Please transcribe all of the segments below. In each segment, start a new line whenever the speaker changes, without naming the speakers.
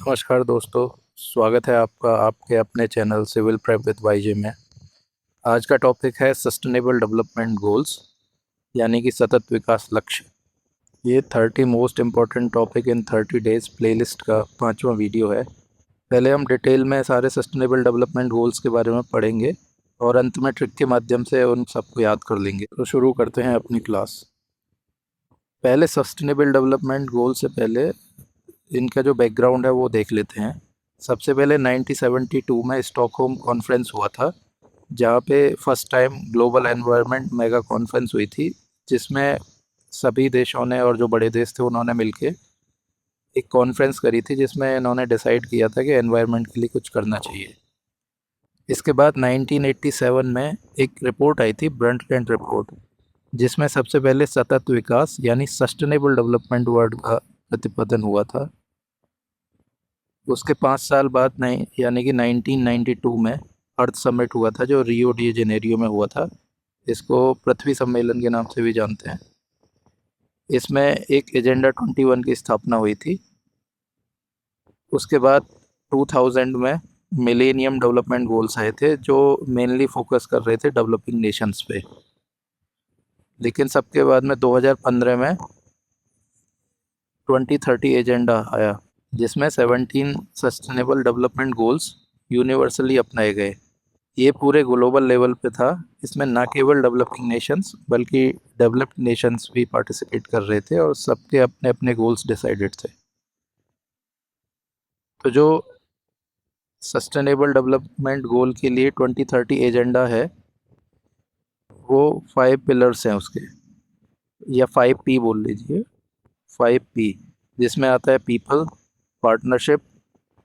नमस्कार दोस्तों। स्वागत है आपका आपके अपने चैनल सिविल प्रेप विद वाईजे में। आज का टॉपिक है सस्टेनेबल डेवलपमेंट गोल्स, यानी कि सतत विकास लक्ष्य। ये 30 most important topic in 30 days playlist का 5वां वीडियो है। पहले हम डिटेल में सारे सस्टेनेबल डेवलपमेंट गोल्स के बारे में पढ़ेंगे और अंत में ट्रिक के माध्यम से उन सबको याद कर लेंगे। तो शुरू करते हैं अपनी क्लास। पहले सस्टेनेबल डेवलपमेंट गोल से पहले इनका जो बैकग्राउंड है वो देख लेते हैं। सबसे पहले 1972 में स्टॉकहोम कॉन्फ्रेंस हुआ था, जहाँ पे first time global environment mega conference हुई थी, जिसमें सभी देशों ने और जो बड़े देश थे उन्होंने मिलके एक कॉन्फ्रेंस करी थी, जिसमें इन्होंने डिसाइड किया था कि एनवायरनमेंट के लिए कुछ करना चाहिए। इसके बाद 1987 में एक रिपोर्ट आई थी, ब्रंटलैंड रिपोर्ट, जिसमें सबसे पहले सतत विकास यानी सस्टेनेबल डेवलपमेंट वर्ड का प्रतिपादन हुआ था। उसके 5 साल बाद नहीं, यानी कि 1992 में अर्थ समिट हुआ था, जो रियो डी जेनेरियो में हुआ था। इसको पृथ्वी सम्मेलन के नाम से भी जानते हैं। इसमें एक एजेंडा 21 की स्थापना हुई थी। उसके बाद 2000 में मिलेनियम डेवलपमेंट गोल्स आए थे, जो मेनली फोकस कर रहे थे डेवलपिंग नेशंस पे। लेकिन सबके बाद में 2015 में 2030 एजेंडा आया, जिसमें 17 सस्टेनेबल डेवलपमेंट गोल्स यूनिवर्सली अपनाए गए। ये पूरे ग्लोबल लेवल पे था। इसमें ना केवल डेवलपिंग नेशंस बल्कि डेवलप्ड नेशंस भी पार्टिसिपेट कर रहे थे और सबके अपने अपने गोल्स डिसाइडेड थे। तो जो सस्टेनेबल डेवलपमेंट गोल के लिए 2030 एजेंडा है, वो 5 पिलर्स हैं उसके, या 5P बोल लीजिए। 5P, जिसमें आता है people, partnership,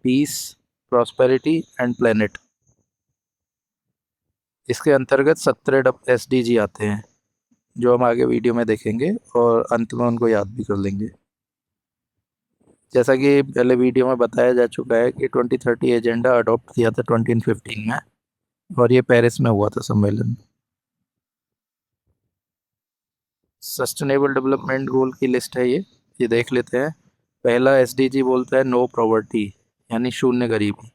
peace, prosperity and planet. इसके अंतर्गत 17 SDG आते हैं, जो हम आगे वीडियो में देखेंगे और अंत में उनको याद भी कर लेंगे। जैसा कि पहले वीडियो में बताया जा चुका है कि 2030 एजेंडा अडॉप्ट किया था 2015 में, और ये पेरिस में हुआ था सम्मेलन। सस्टेनेबल डेवलपमेंट गोल की लिस्ट है ये देख लेते हैं। पहला SDG बोलता है नो पॉवर्टी, यानी शून्य गरीबी।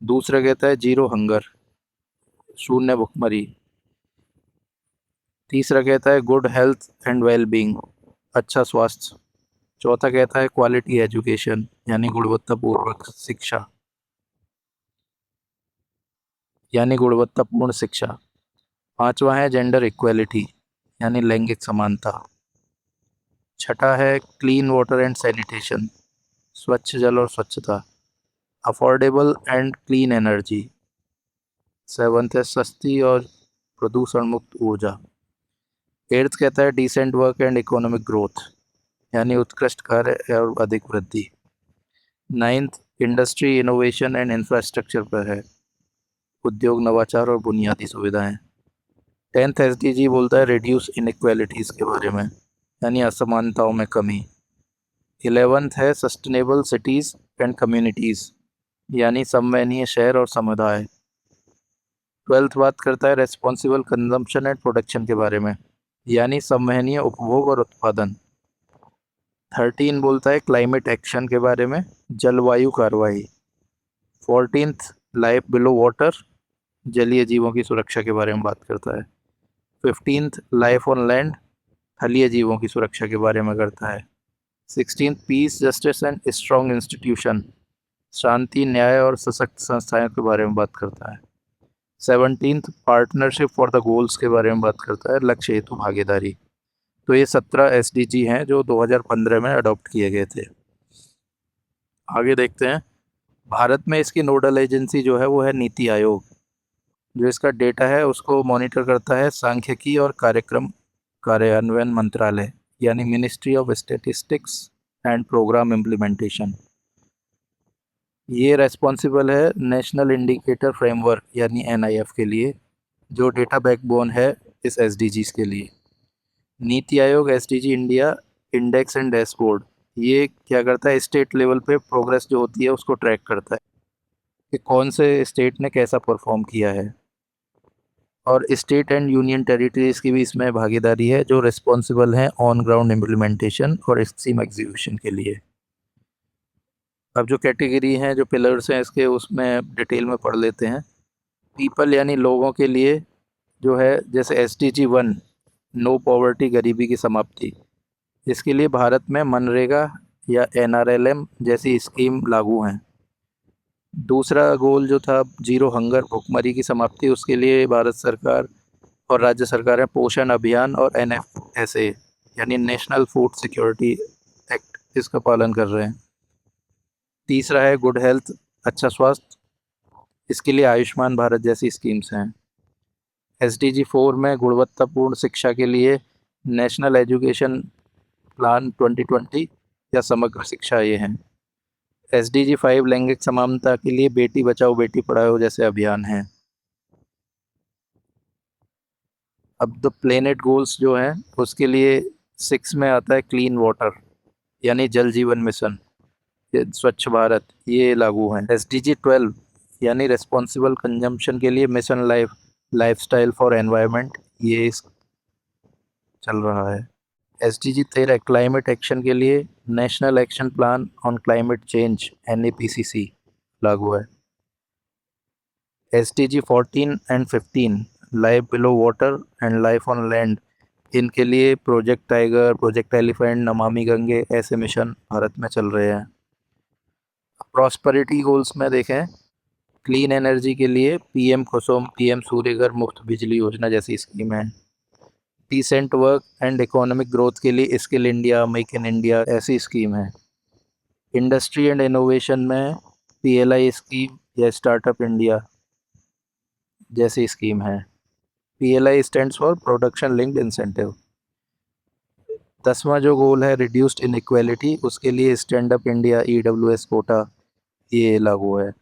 दूसरा कहता है जीरो हंगर, शून्य भुखमरी। तीसरा कहता है good health and well being, अच्छा स्वास्थ्य। चौथा कहता है क्वालिटी एजुकेशन, यानी गुणवत्तापूर्वक शिक्षा, यानी गुणवत्तापूर्ण शिक्षा। पांचवा है जेंडर इक्वेलिटी, यानी लैंगिक समानता। छठा है क्लीन वाटर एंड सैनिटेशन, स्वच्छ जल और स्वच्छता। Affordable and clean energy. Seventh है सस्ती और प्रदूषण मुक्त ऊर्जा। एट्थ कहता है decent work and economic growth, यानी उत्कृष्ट कार्य और अधिक वृद्धि। Ninth industry innovation and infrastructure पर है, उद्योग नवाचार और बुनियादी सुविधाएं। 10th SDG बोलता है रिड्यूस इनइक्वालिटीज़ के बारे में, यानी असमानताओं में कमी। 11th है सस्टेनेबल सिटीज़ एंड कम्युनिटीज़, यानी संवहनीय शहर और समुदाय। 12th बात करता है रेस्पॉन्सिबल कंजम्पशन एंड प्रोडक्शन के बारे में, यानी संवहनीय उपभोग और उत्पादन। 13 बोलता है क्लाइमेट एक्शन के बारे में, जलवायु कार्रवाई। 14th लाइफ बिलो वाटर, जलीय जीवों की सुरक्षा के बारे में बात करता है। 15th लाइफ ऑन लैंड, थलीय जीवों की सुरक्षा के बारे में करता है। 16th peace justice and strong institution, शांति न्याय और सशक्त संस्थाओं के बारे में बात करता है। 17th partnership for the goals के बारे में बात करता है, लक्ष्य हेतु भागीदारी। तो ये 17 SDG हैं जो 2015 में अडॉप्ट किए गए थे। आगे देखते हैं। भारत में इसकी नोडल एजेंसी जो है वो है नीति आयोग। जो इसका डेटा है उसको मॉनिटर करता है सांख्यिकी और कार्यक्रम कार्यान्वयन मंत्रालय, यानी ministry of statistics and programme implementation. ये रेस्पॉन्सिबल है नेशनल इंडिकेटर फ्रेमवर्क, यानी NIF के लिए, जो डेटा बैकबोन है इस SDGs के लिए। NITI Aayog SDG India index and dashboard, ये क्या करता है, स्टेट लेवल पे प्रोग्रेस जो होती है उसको ट्रैक करता है कि कौन से स्टेट ने कैसा परफॉर्म किया है। और स्टेट एंड यूनियन टेरिटरीज की भी इसमें भागीदारी है, जो रिस्पॉन्सिबल हैं ऑन ग्राउंड इम्प्लीमेंटेशन और स्कीम एग्जीक्यूशन के लिए। अब जो कैटेगरी हैं, जो पिलर्स हैं इसके, उसमें डिटेल में पढ़ लेते हैं। पीपल यानी लोगों के लिए जो है, जैसे SDG 1 नो पॉवर्टी, गरीबी की समाप्ति, इसके लिए भारत में मनरेगा या NRLM जैसी स्कीम लागू हैं। दूसरा गोल जो था जीरो हंगर, भुखमरी की समाप्ति, उसके लिए भारत सरकार और राज्य सरकारें पोषण अभियान और NFSA यानी नेशनल फूड सिक्योरिटी एक्ट, इसका पालन कर रहे हैं। तीसरा है गुड हेल्थ, अच्छा स्वास्थ्य, इसके लिए आयुष्मान भारत जैसी स्कीम्स हैं। SDG 4 में गुणवत्तापूर्ण शिक्षा के लिए नेशनल एजुकेशन प्लान 2020 या समग्र शिक्षा, ये हैं। SDG 5 लैंगिक समानता के लिए बेटी बचाओ बेटी पढ़ाओ जैसे अभियान हैं। अब द प्लेनेट गोल्स जो हैं, उसके लिए 6 में आता है क्लीन वाटर यानी जल जीवन मिशन, ये स्वच्छ भारत, ये लागू हैं। SDG 12 यानी रिस्पॉन्सिबल कंजम्पशन के लिए मिशन लाइफस्टाइल फॉर एनवायरनमेंट, ये चल रहा है। SDG 13 क्लाइमेट एक्शन के लिए national action plan on climate change NAPCC लागू है। SDG 14 and 15 life below water and life on land, इनके लिए project tiger, project elephant, Namami Gange, ऐसे मिशन भारत में चल रहे हैं। प्रॉस्पेरिटी गोल्स में देखें, क्लीन एनर्जी के लिए PM कुसुम, PM सूर्यघर मुफ्त बिजली योजना जैसी स्कीम है। Decent work and economic growth के लिए skill India, make in India ऐसी स्कीम है। इंडस्ट्री एंड इनोवेशन में PLI स्कीम या स्टार्टअप इंडिया जैसी स्कीम है। PLI stands for production linked incentive. 10वां जो गोल है रिड्यूस्ड इनइक्वालिटी, उसके लिए stand up India EWS quota, ये लागू है।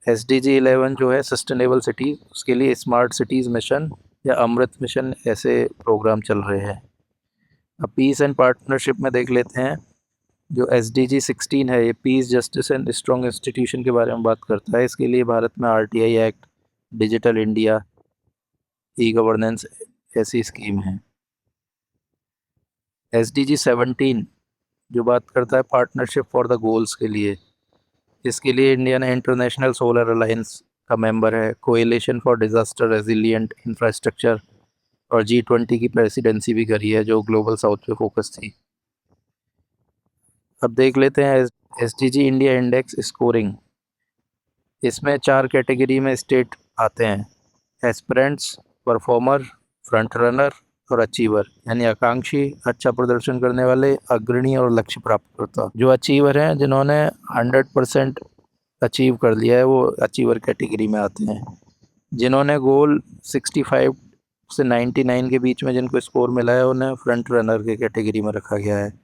SDG 11 जो है सस्टेनेबल सिटी, उसके लिए स्मार्ट सिटीज़ मिशन या अमृत मिशन, ऐसे प्रोग्राम चल रहे हैं। अब पीस एंड पार्टनरशिप में देख लेते हैं। जो SDG 16 है, ये peace, justice and strong institution के बारे में बात करता है। इसके लिए भारत में RTI act, digital India, e-governance ऐसी स्कीम है। SDG 17 जो बात करता है पार्टनरशिप फॉर द गोल्स के लिए, इसके लिए इंडिया ने इंटरनेशनल सोलर अलायंस का मेंबर है, coalition for disaster resilient infrastructure, और G20 की प्रेसिडेंसी भी करी है, जो ग्लोबल साउथ पे फोकस थी। अब देख लेते हैं SDG इंडिया इंडेक्स स्कोरिंग। इसमें 4 कैटेगरी में स्टेट आते हैं: एस्पिरेंट्स, परफॉर्मर, फ्रंट रनर और अचीवर, यानी आकांक्षी, अच्छा प्रदर्शन करने वाले, अग्रणी और लक्ष्य प्राप्त करता। जो अचीवर हैं, जिन्होंने 100% अचीव कर लिया है, वो अचीवर कैटेगरी में आते हैं। जिन्होंने गोल 65 से 99 के बीच में जिनको स्कोर मिला है, उन्हें फ्रंट रनर के कैटेगरी में रखा गया है।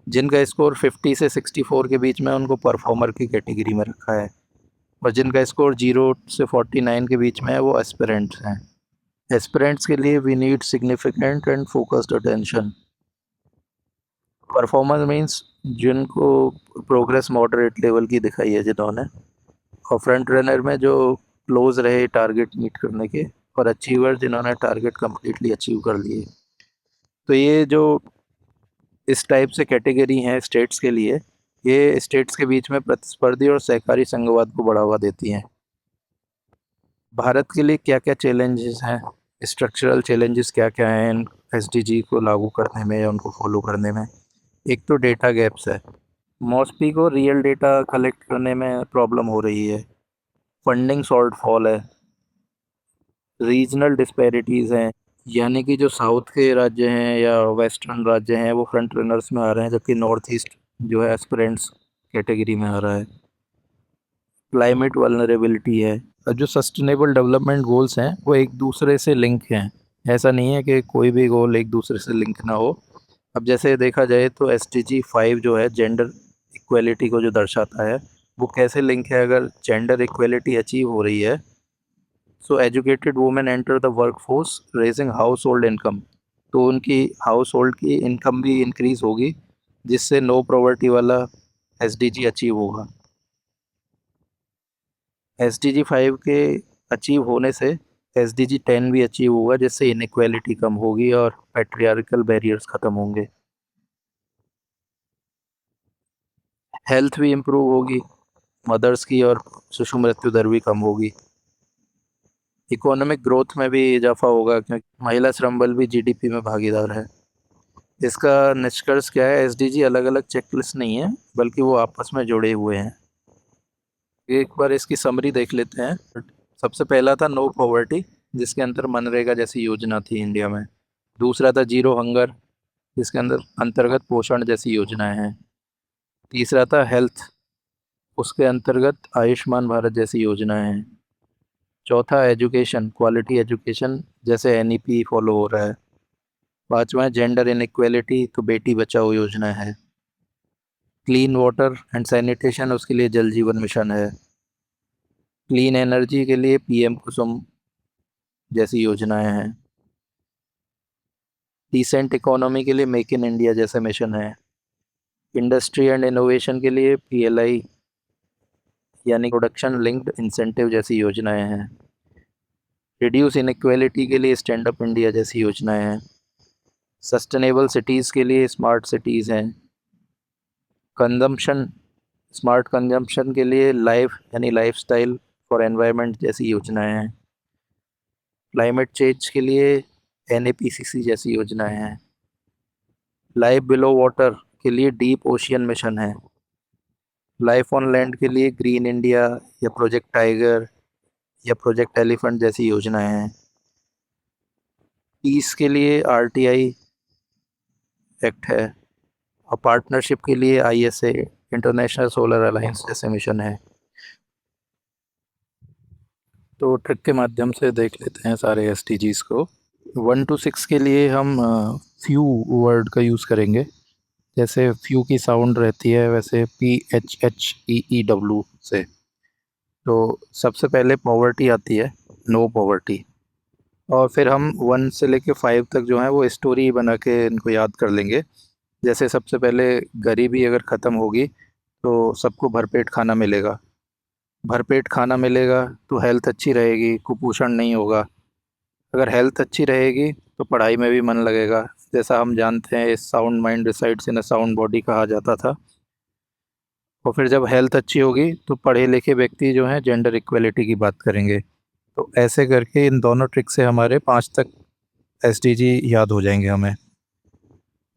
जिनका स्कोर 50 से 64 के बीच में, उनको परफॉर्मर की कैटेगरी में रखा है। और जिनका स्कोर 0 से 49 के बीच में है, वो एस्पिरेंट्स हैं। एस्पिरेंट्स के लिए we need significant and focused attention. Performer means जिनको प्रोग्रेस मॉडरेट लेवल की दिखाई है जिन्होंने। और फ्रंट रनर में जो क्लोज रहे टारगेट मीट करने के, और अचीवर जिन्होंने टारगेट कम्प्लीटली अचीव कर लिए। तो ये जो इस टाइप से कैटेगरी हैं स्टेट्स के लिए, ये स्टेट्स के बीच में प्रतिस्पर्धी और सहकारी संघवाद को बढ़ावा देती हैं। भारत के लिए क्या क्या चैलेंजेस हैं, स्ट्रक्चरल चैलेंजेस क्या क्या हैं इन SDG को लागू करने में या उनको फॉलो करने में? एक तो डेटा गैप्स है। मॉस्पी को रियल डेटा कलेक्ट करने में प्रॉब्लम हो रही है। फंडिंग शॉर्टफॉल है। रीजनल डिस्पैरिटीज़ हैं, यानी कि जो साउथ के राज्य हैं या वेस्टर्न राज्य हैं, वो फ्रंट रनर्स में आ रहे हैं, जबकि नॉर्थ ईस्ट जो है एस्पिरेंट्स कैटेगरी में आ रहा है। क्लाइमेट वल्नरेबिलिटी है। और जो सस्टेनेबल डेवलपमेंट गोल्स हैं, वो एक दूसरे से लिंक हैं। ऐसा नहीं है कि कोई भी गोल एक दूसरे से लिंक ना हो। अब जैसे देखा जाए तो SDG 5 जो है जेंडर इक्वेलिटी को जो दर्शाता है, वो कैसे लिंक है? अगर जेंडर इक्वेलिटी अचीव हो रही है, सो educated women enter the work force raising house hold income, तो उनकी हाउस होल्ड की इनकम भी इंक्रीज होगी, जिससे नो पॉवर्टी वाला SDG अचीव होगा। SDG 5 के अचीव होने से SDG 10 भी अचीव होगा, जिससे इनइक्वालिटी कम होगी और पैट्रियार्कल बैरियर्स ख़त्म होंगे। हेल्थ भी इम्प्रूव होगी मदर्स की, और शिशु मृत्यु दर भी कम होगी। इकोनॉमिक ग्रोथ में भी इजाफा होगा क्योंकि महिला श्रम बल भी जीडीपी में भागीदार है। इसका निष्कर्ष क्या है? एसडीजी अलग अलग चेकलिस्ट नहीं है, बल्कि वो आपस में जुड़े हुए हैं। एक बार इसकी समरी देख लेते हैं। सबसे पहला था नो पॉवर्टी, जिसके अंदर मनरेगा जैसी योजना थी इंडिया में। दूसरा था जीरो हंगर, जिसके अंदर अंतर्गत पोषण जैसी योजनाएं हैं। तीसरा था हेल्थ, उसके अंतर्गत आयुष्मान भारत जैसी योजनाएं हैं। चौथा एजुकेशन, क्वालिटी एजुकेशन, जैसे एनईपी फॉलो हो रहा है। पांचवा है जेंडर इनइक्वेलिटी, तो बेटी बचाओ योजना है। क्लीन वाटर एंड सैनिटेशन, उसके लिए जल जीवन मिशन है। क्लीन एनर्जी के लिए पीएम कुसुम जैसी योजनाएं हैं। डिसेंट इकोनॉमी के लिए मेक इन इंडिया जैसे मिशन है। इंडस्ट्री एंड इनोवेशन के लिए पीएलआई यानी प्रोडक्शन लिंक्ड इंसेंटिव जैसी योजनाएं हैं। रिड्यूस इनइक्वेलिटी के लिए स्टैंड अप इंडिया जैसी योजनाएं हैं। सस्टेनेबल सिटीज़ के लिए स्मार्ट सिटीज़ हैं। कंजम्पशन, स्मार्ट कंजम्पशन के लिए लाइफ यानी लाइफस्टाइल फॉर एनवायरनमेंट जैसी योजनाएं हैं। क्लाइमेट चेंज के लिए एनएपीसीसी जैसी योजनाएं हैं। लाइफ बिलो वाटर के लिए डीप ओशियन मिशन है। लाइफ ऑन लैंड के लिए ग्रीन इंडिया या प्रोजेक्ट टाइगर या प्रोजेक्ट एलिफेंट जैसी योजनाएं हैं। पीस के लिए आरटीआई एक्ट है, और पार्टनरशिप के लिए आईएसए इंटरनेशनल सोलर अलायंस जैसे मिशन है। तो ट्रिक के माध्यम से देख लेते हैं सारे एसडीजीज को। 1 to 6 के लिए हम फ्यू वर्ड का यूज़ करेंगे। जैसे फ्यू की साउंड रहती है, वैसे PHHEEW से। तो सबसे पहले पॉवर्टी आती है, नो पॉवर्टी। और फिर हम 1 से लेके 5 तक जो है वो स्टोरी बना के इनको याद कर लेंगे। जैसे सबसे पहले गरीबी अगर ख़त्म होगी तो सबको भरपेट खाना मिलेगा। भरपेट खाना मिलेगा तो हेल्थ अच्छी रहेगी, कुपोषण नहीं होगा। अगर हेल्थ अच्छी रहेगी तो पढ़ाई में भी मन लगेगा। जैसा हम जानते हैं, sound mind resides in a sound body कहा जाता था। और फिर जब हेल्थ अच्छी होगी तो पढ़े लिखे व्यक्ति जो हैं जेंडर इक्वलिटी की बात करेंगे। तो ऐसे करके इन दोनों ट्रिक से हमारे 5 तक एसडीजी याद हो जाएंगे हमें।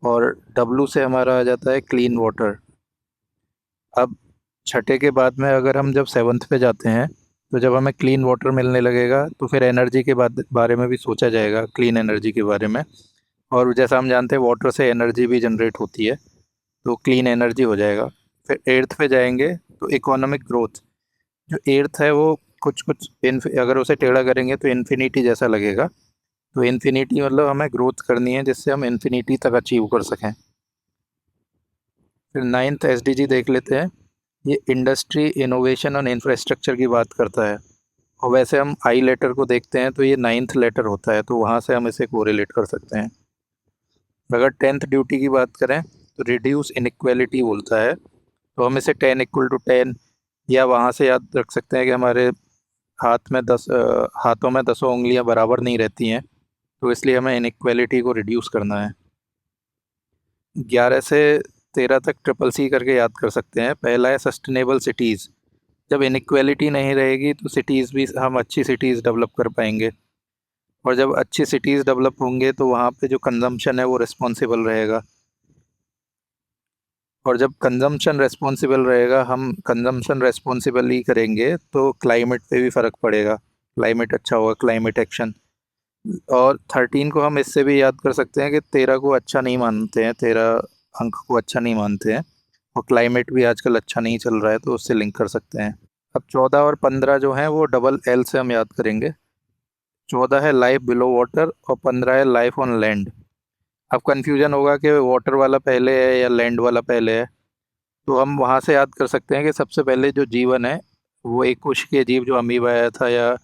और डब्लू से हमारा आ जाता है क्लीन वाटर। अब छठे के बाद में अगर हम जब 7th पे जाते हैं, तो जब हमें क्लीन वाटर मिलने लगेगा तो फिर एनर्जी के बारे में भी सोचा जाएगा, क्लीन एनर्जी के बारे में। और जैसा हम जानते हैं वाटर से एनर्जी भी जनरेट होती है, तो क्लीन एनर्जी हो जाएगा। फिर 8th पे जाएंगे तो इकोनॉमिक ग्रोथ। जो 8th है वो कुछ कुछ अगर उसे टेढ़ा करेंगे तो इन्फिनिटी जैसा लगेगा। तो इन्फिनिटी मतलब हमें ग्रोथ करनी है जिससे हम इन्फिनिटी तक अचीव कर सकें। फिर 9th एसडीजी देख लेते हैं। ये इंडस्ट्री इनोवेशन और इंफ्रास्ट्रक्चर की बात करता है। और वैसे हम आई लेटर को देखते हैं तो ये 9th लेटर होता है, तो वहाँ से हम इसे कोरिलेट कर सकते हैं। अगर 10th ड्यूटी की बात करें तो रिड्यूस इनइक्वालिटी बोलता है, तो हम इसे 10 = 10 या वहाँ से याद रख सकते हैं कि हमारे हाथों में 10 उंगलियां बराबर नहीं रहती हैं, तो इसलिए हमें इनइक्वालिटी को रिड्यूस करना है। 11 से 13 तक ट्रिपल सी करके याद कर सकते हैं। पहला है सस्टेनेबल सिटीज़। जब इनइक्वालिटी नहीं रहेगी तो सिटीज़ भी, हम अच्छी सिटीज़ डेवलप कर पाएंगे। और जब अच्छी सिटीज़ डेवलप होंगे तो वहाँ पे जो कंजम्पशन है वो रिस्पॉन्सिबल रहेगा। और जब कंजम्पशन रेस्पॉन्सिबल रहेगा, हम कंजम्पशन रेस्पॉन्सिबली करेंगे तो क्लाइमेट पे भी फ़र्क पड़ेगा, क्लाइमेट अच्छा होगा, क्लाइमेट एक्शन। और 13 को हम इससे भी याद कर सकते हैं कि 13 को अच्छा नहीं मानते हैं, 13 अंक को अच्छा नहीं मानते हैं। और क्लाइमेट भी आजकल अच्छा नहीं चल रहा है, तो उससे लिंक कर सकते हैं। अब 14 और 15 जो हैं वो डबल एल से हम याद करेंगे। 14 है लाइफ बिलो वाटर और 15 है लाइफ ऑन लैंड। अब कन्फ्यूजन होगा कि वाटर वाला पहले है या लैंड वाला पहले है। तो हम वहाँ से याद कर सकते हैं कि सबसे पहले जो जीवन है वो एक कोशिकीय जीव जो अमीबा आया था, या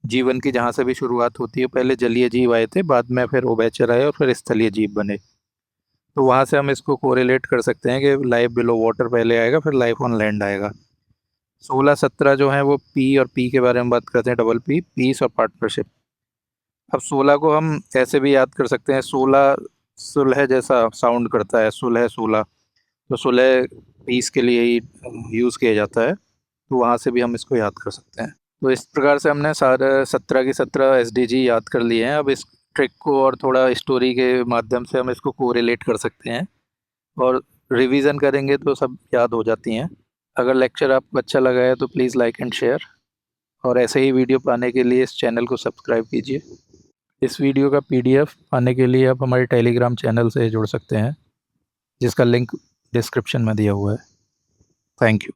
जीवन की जहाँ से भी शुरुआत होती है, पहले जलीय जीव आए थे, बाद में फिर उभयचर आए और फिर स्थलीय जीव बने। तो वहाँ से हम इसको कोरिलेट कर सकते हैं कि लाइफ बिलो वाटर पहले आएगा, फिर लाइफ ऑन लैंड आएगा। 16 17 जो है वो पी और पी के बारे में बात करते हैं, डबल पी, पीस और पार्टनरशिप। अब 16 को हम ऐसे भी याद कर सकते हैं, 16 सुलह जैसा साउंड करता है, सुलह 16। तो सुलह पीस के लिए ही यूज़ किया जाता है, तो वहाँ से भी हम इसको याद कर सकते हैं। तो इस प्रकार से हमने सारे 17 की 17 एसडीजी याद कर लिए हैं। अब इस ट्रिक को और थोड़ा स्टोरी के माध्यम से हम इसको कोरिलेट कर सकते हैं और रिवीजन करेंगे तो सब याद हो जाती हैं। अगर लेक्चर आपको अच्छा लगा है तो प्लीज़ लाइक एंड शेयर, और ऐसे ही वीडियो पाने के लिए इस चैनल को सब्सक्राइब कीजिए। इस वीडियो का पीडीएफ पाने के लिए आप हमारे टेलीग्राम चैनल से जुड़ सकते हैं, जिसका लिंक डिस्क्रिप्शन में दिया हुआ है। Thank you.